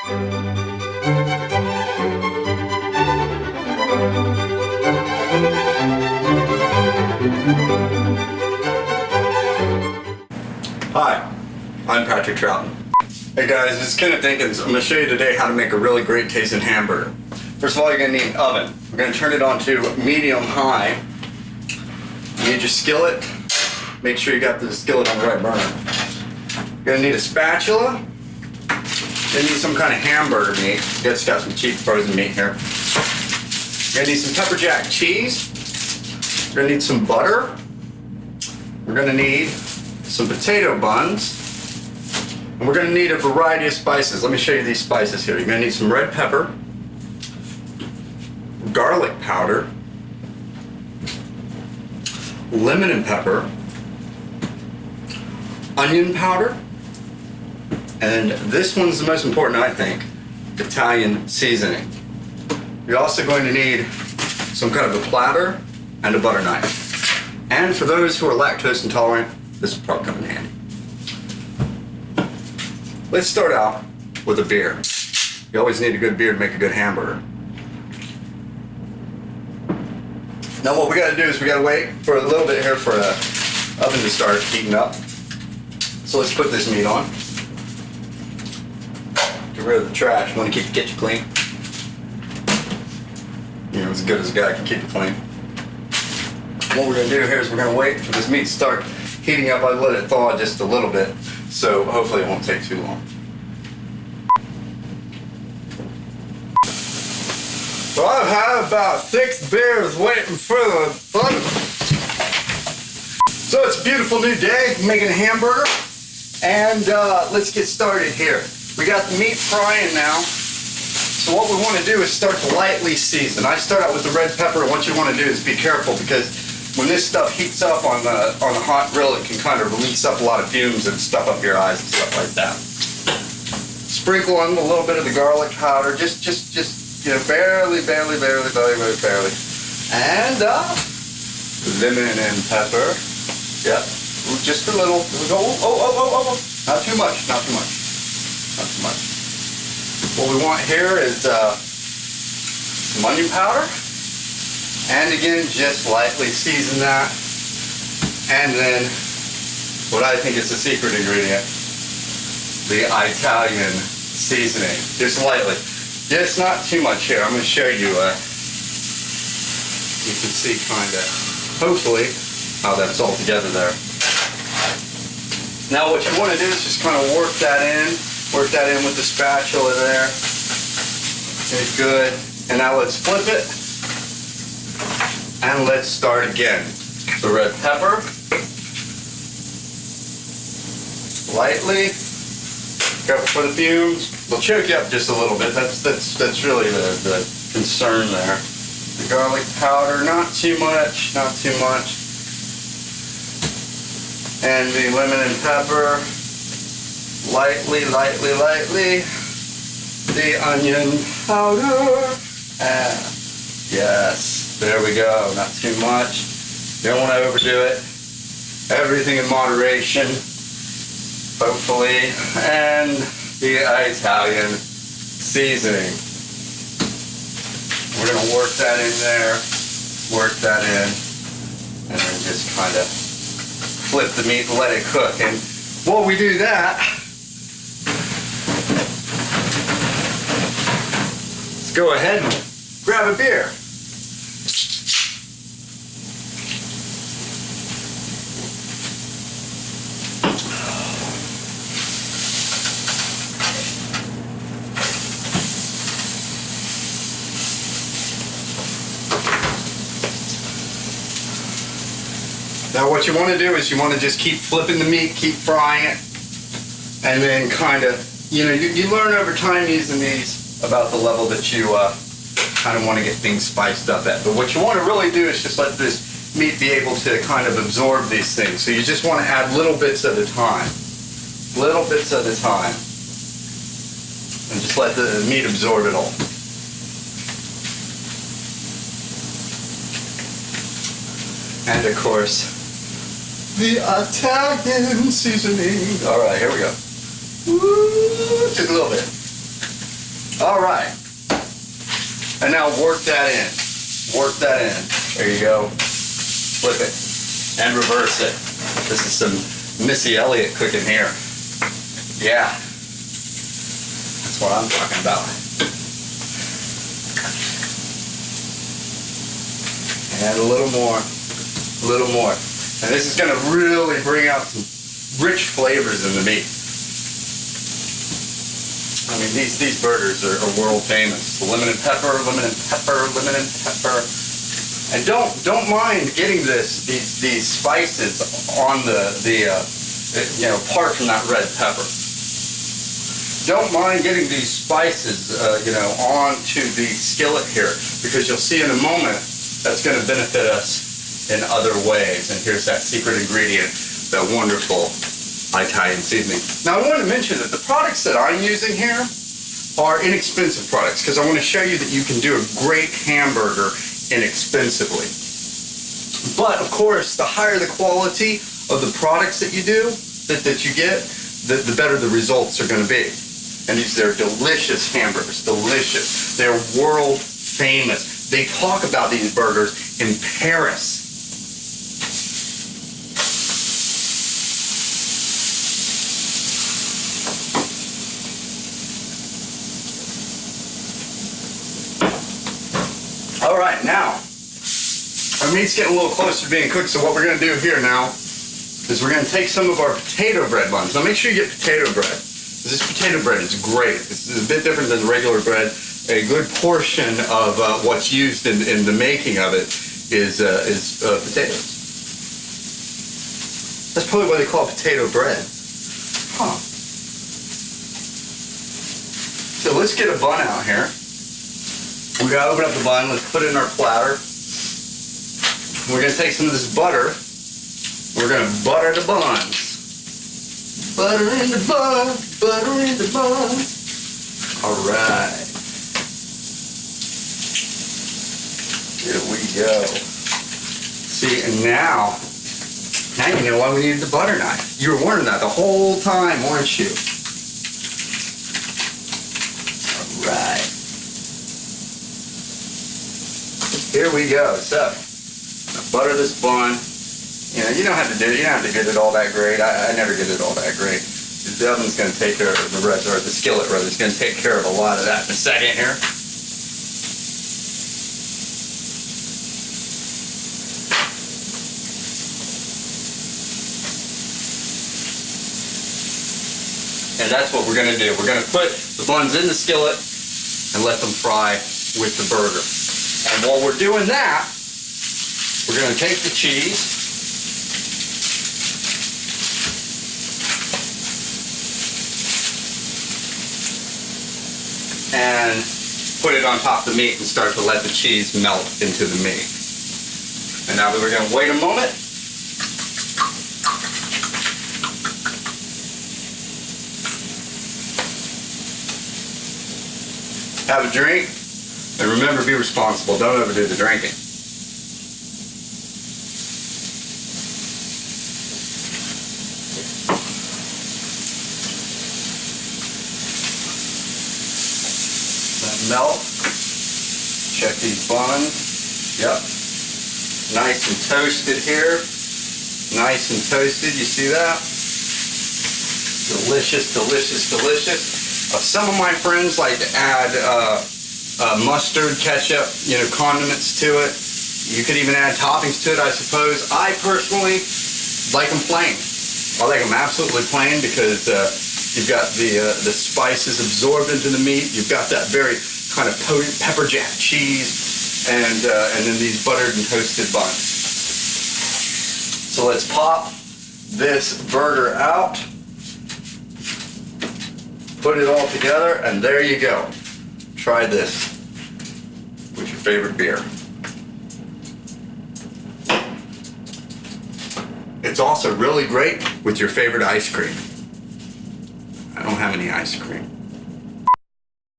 Hi, I'm Patrick Trouton. Hey guys, this is Kenneth Dinkins. I'm going to show you today how to make a really great tasting hamburger. First of all, you're going to need an oven. We're going to turn it on to medium-high. You need your skillet. Make sure you got the skillet on the right burner. You're going to need a spatula. You're going to need some kind of hamburger meat. It's got some cheap frozen meat here. You're going to need some Pepperjack cheese. You're going to need some butter. We're going to need some potato buns. And we're going to need a variety of spices. Let me show you these spices here. You're going to need some red pepper, garlic powder, lemon and pepper, onion powder, and this one's the most important, I think, Italian seasoning. You're also going to need some kind of a platter and a butter knife. And for those who are lactose intolerant, this will probably come in handy. Let's start out with a beer. You always need a good beer to make a good hamburger. Now what we got to do is we got to wait for a little bit here for the oven to start heating up. So let's put this meat on. Get rid of the trash. You want to keep the kitchen clean. You know, as good as a guy can keep it clean. What we're going to do here is we're going to wait for this meat to start heating up. I let it thaw just a little bit, so hopefully it won't take too long. So I've had about 6 beers waiting for the fun. So it's a beautiful new day, making a hamburger, and let's get started here. We got the meat frying now. So what we want to do is start to lightly season. I start out with the red pepper, and what you want to do is be careful, because when this stuff heats up on the hot grill, it can kind of release up a lot of fumes and stuff up your eyes and stuff like that. Sprinkle on a little bit of the garlic powder, just you know, barely. And lemon and pepper. Yep, just a little. Oh! Not too much. What we want here is some onion powder. And again, just lightly season that. And then, what I think is the secret ingredient, the Italian seasoning. Just lightly. Just not too much here. I'm going to show you, you can see kind of, hopefully, how that's all together there. Now what you want to do is just kind of work that in with the spatula there. Okay, good. And now let's flip it. And let's start again. The red pepper. Lightly. Careful for the fumes. They'll choke you up just a little bit. That's really the concern there. The garlic powder, not too much. And the lemon and pepper. Lightly. The onion powder. Yes. There we go, not too much. You don't want to overdo it. Everything in moderation, hopefully. And the Italian seasoning. We're going to work that in there, and then just kind of flip the meat and let it cook. And while we do that, let's go ahead and grab a beer. Now what you want to do is you want to just keep flipping the meat, keep frying it, and then kind of, you know, you learn over time using these about the level that you kind of want to get things spiced up at. But what you want to really do is just let this meat be able to kind of absorb these things. So you just want to add little bits at a time. And just let the meat absorb it all. And of course, the Italian seasoning. All right, here we go. Woo, just a little bit. All right. And now work that in. Work that in. There you go. Flip it. And reverse it. This is some Missy Elliott cooking here. Yeah. That's what I'm talking about. And a little more. A little more. And this is going to really bring out some rich flavors in the meat. I mean, these burgers are world famous. The lemon and pepper, lemon and pepper, lemon and pepper. And don't mind getting these spices on apart from that red pepper. Don't mind getting these spices, onto the skillet here, because you'll see in a moment that's going to benefit us in other ways. And here's that secret ingredient, that wonderful Italian seasoning. Now, I want to mention that the products that I'm using here are inexpensive products, because I want to show you that you can do a great hamburger inexpensively. But of course, the higher the quality of the products that you do, that you get, the better the results are going to be. And they're delicious hamburgers, delicious. They're world famous. They talk about these burgers in Paris. All right, now, our meat's getting a little closer to being cooked, so what we're going to do here now is we're going to take some of our potato bread buns. Now, make sure you get potato bread. This potato bread is great. It's a bit different than regular bread. A good portion of what's used in the making of it is potatoes. That's probably why they call it potato bread. Huh. So let's get a bun out here. We gotta open up the bun. Let's put it in our platter. We're gonna take some of this butter. We're gonna butter the buns. Butter in the bun, butter in the bun. All right. Here we go. See, and now you know why we needed the butter knife. You were wondering that the whole time, weren't you? All right. Here we go. So, butter this bun. You don't have to do it. You don't have to get it all that great. I never get it all that great. The oven's going to take care of the rest, or the skillet rather. It's going to take care of a lot of that in a second here. And that's what we're going to do. We're going to put the buns in the skillet and let them fry with the burger. And while we're doing that, we're going to take the cheese and put it on top of the meat and start to let the cheese melt into the meat. And now we're going to wait a moment. Have a drink. And remember, be responsible. Don't overdo the drinking. Let it melt. Check these buns. Yep. Nice and toasted here. Nice and toasted. You see that? Delicious, delicious, delicious. Some of my friends like to add mustard, ketchup, condiments to it. You could even add toppings to it, I suppose. I personally like them plain. I like them absolutely plain because you've got the spices absorbed into the meat. You've got that very kind of potent pepperjack cheese, and then these buttered and toasted buns. So let's pop this burger out. Put it all together, and there you go. Try this with your favorite beer. It's also really great with your favorite ice cream. I don't have any ice cream.